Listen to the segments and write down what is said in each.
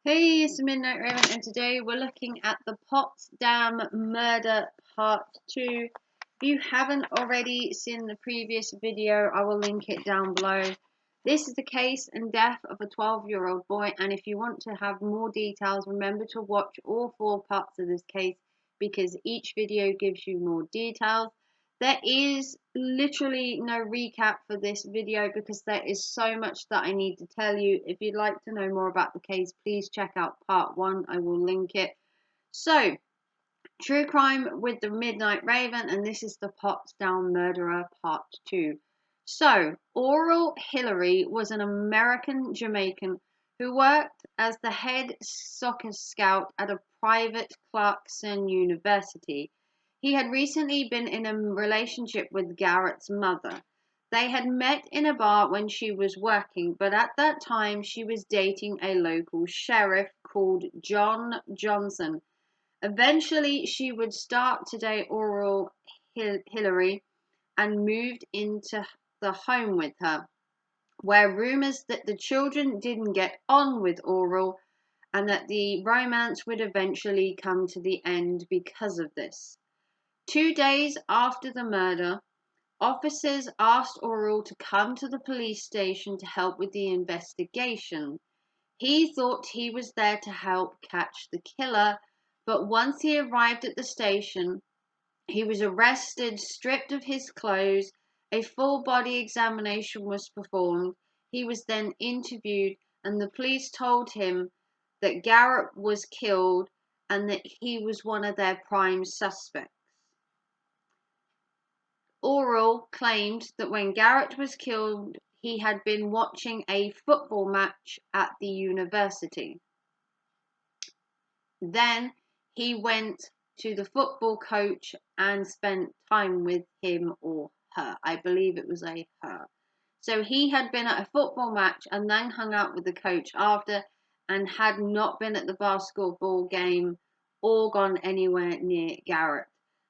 Hey, it's Midnight Raven, and today we're looking at the Potsdam murder part 2. If you haven't already seen the previous video, I will link it down below. This is the case and death of a 12-year-old boy, and if you want to have more details, remember to watch all 4 parts of this case because each video gives you more details. There is literally no recap for this video because there is so much that I need to tell you. If you'd like to know more about the case, please check out part 1. I will link it. So, True Crime with the Midnight Raven, and this is the Potsdam Murderer part 2. So, Oral Hillary was an American Jamaican who worked as the head soccer scout at a private Clarkson University. He had recently been in a relationship with Garrett's mother. They had met in a bar when she was working, but at that time she was dating a local sheriff called John Johnson. Eventually, she would start to date Oral Hillary and moved into the home with her, where rumors that the children didn't get on with Oral and that the romance would eventually come to the end because of this. 2 days after the murder, officers asked Oral to come to the police station to help with the investigation. He thought he was there to help catch the killer, but once he arrived at the station, he was arrested, stripped of his clothes, a full body examination was performed, he was then interviewed, and the police told him that Garrett was killed and that he was one of their prime suspects. Oral claimed that when Garrett was killed, he had been watching a football match at the university. Then he went to the football coach and spent time with him or her. I believe it was a her. So he had been at a football match and then hung out with the coach after and had not been at the basketball game or gone anywhere near Garrett.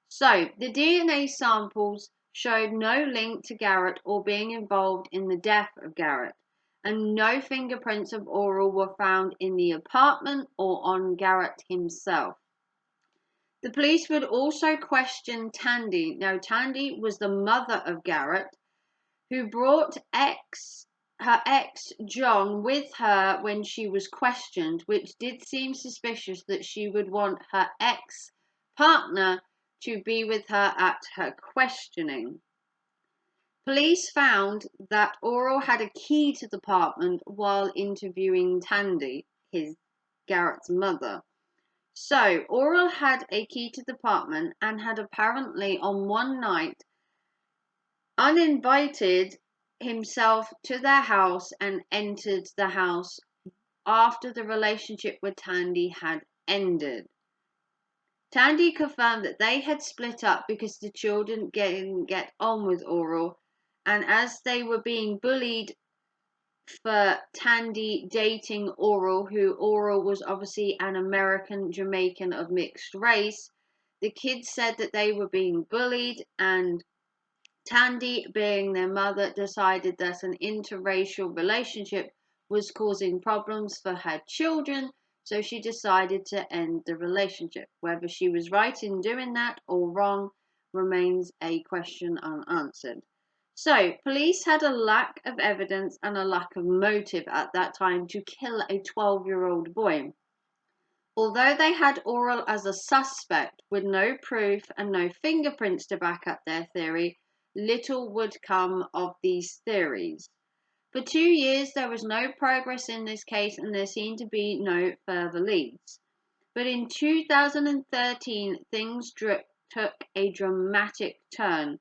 So the DNA samples showed no link to Garrett or being involved in the death of Garrett, and no fingerprints of Oral were found in the apartment or on Garrett himself. The police would also question Tandy. Now, Tandy was the mother of Garrett, who brought her ex John with her when she was questioned, which did seem suspicious that she would want her ex partner to be with her at her questioning. Police found that Oral had a key to the apartment while interviewing Tandy, Garrett's mother. So, Oral had a key to the apartment and had apparently on one night uninvited himself to their house and entered the house after the relationship with Tandy had ended. Tandy confirmed that they had split up because the children didn't get on with Oral, and as they were being bullied for Tandy dating Oral, who Oral was obviously an American Jamaican of mixed race, the kids said that they were being bullied, and Tandy, being their mother, decided that an interracial relationship was causing problems for her children, so she decided to end the relationship. Whether she was right in doing that or wrong remains a question unanswered. So, police had a lack of evidence and a lack of motive at that time to kill a 12-year-old boy. Although they had Oral as a suspect with no proof and no fingerprints to back up their theory, little would come of these theories. For 2 years, there was no progress in this case and there seemed to be no further leads. But in 2013, things took a dramatic turn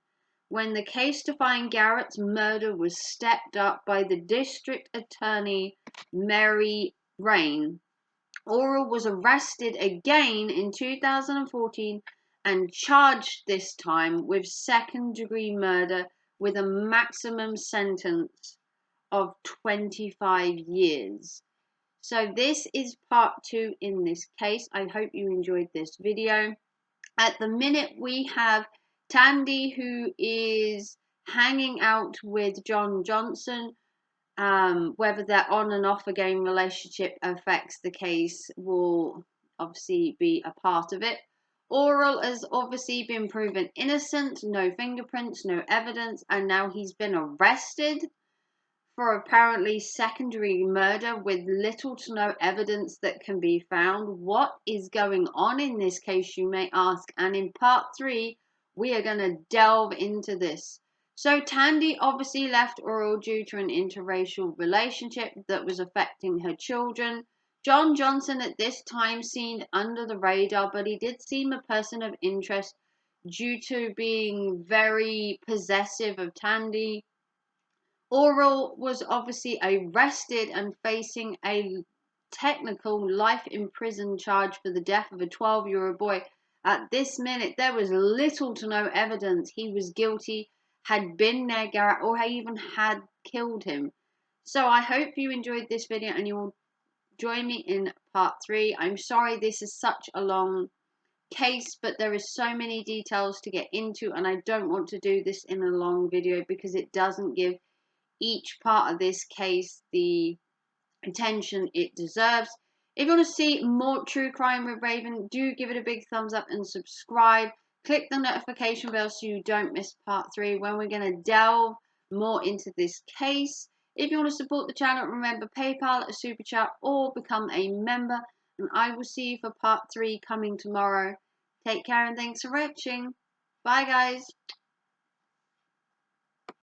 when the case to find Garrett's murder was stepped up by the district attorney Mary Rain. Oral was arrested again in 2014 and charged this time with second-degree murder with a maximum sentence of 25 years. So this is part 2 in this case. I hope you enjoyed this video. At the minute we have Tandy, who is hanging out with John Johnson, Whether their on and off again relationship affects the case will obviously be a part of it. Oral has obviously been proven innocent, no fingerprints, no evidence, and now he's been arrested for apparently secondary murder with little to no evidence that can be found. What is going on in this case, you may ask? And in part 3, we are going to delve into this. So Tandy obviously left Oral due to an interracial relationship that was affecting her children. John Johnson at this time seemed under the radar, but he did seem a person of interest due to being very possessive of Tandy. Oral was obviously arrested and facing a technical life in prison charge for the death of a 12-year-old boy. At this minute, there was little to no evidence he was guilty, had been near Garrett, or even had killed him. So I hope you enjoyed this video and you will join me in part 3. I'm sorry this is such a long case, but there is so many details to get into, and I don't want to do this in a long video because it doesn't give each part of this case the attention it deserves. If you want to see more true crime with Raven, do give it a big thumbs up and subscribe. Click the notification bell so you don't miss part 3 when we're going to delve more into this case. If you want to support the channel, remember PayPal, a super chat, or become a member. And I will see you for part 3 coming tomorrow. Take care and thanks for watching. Bye guys.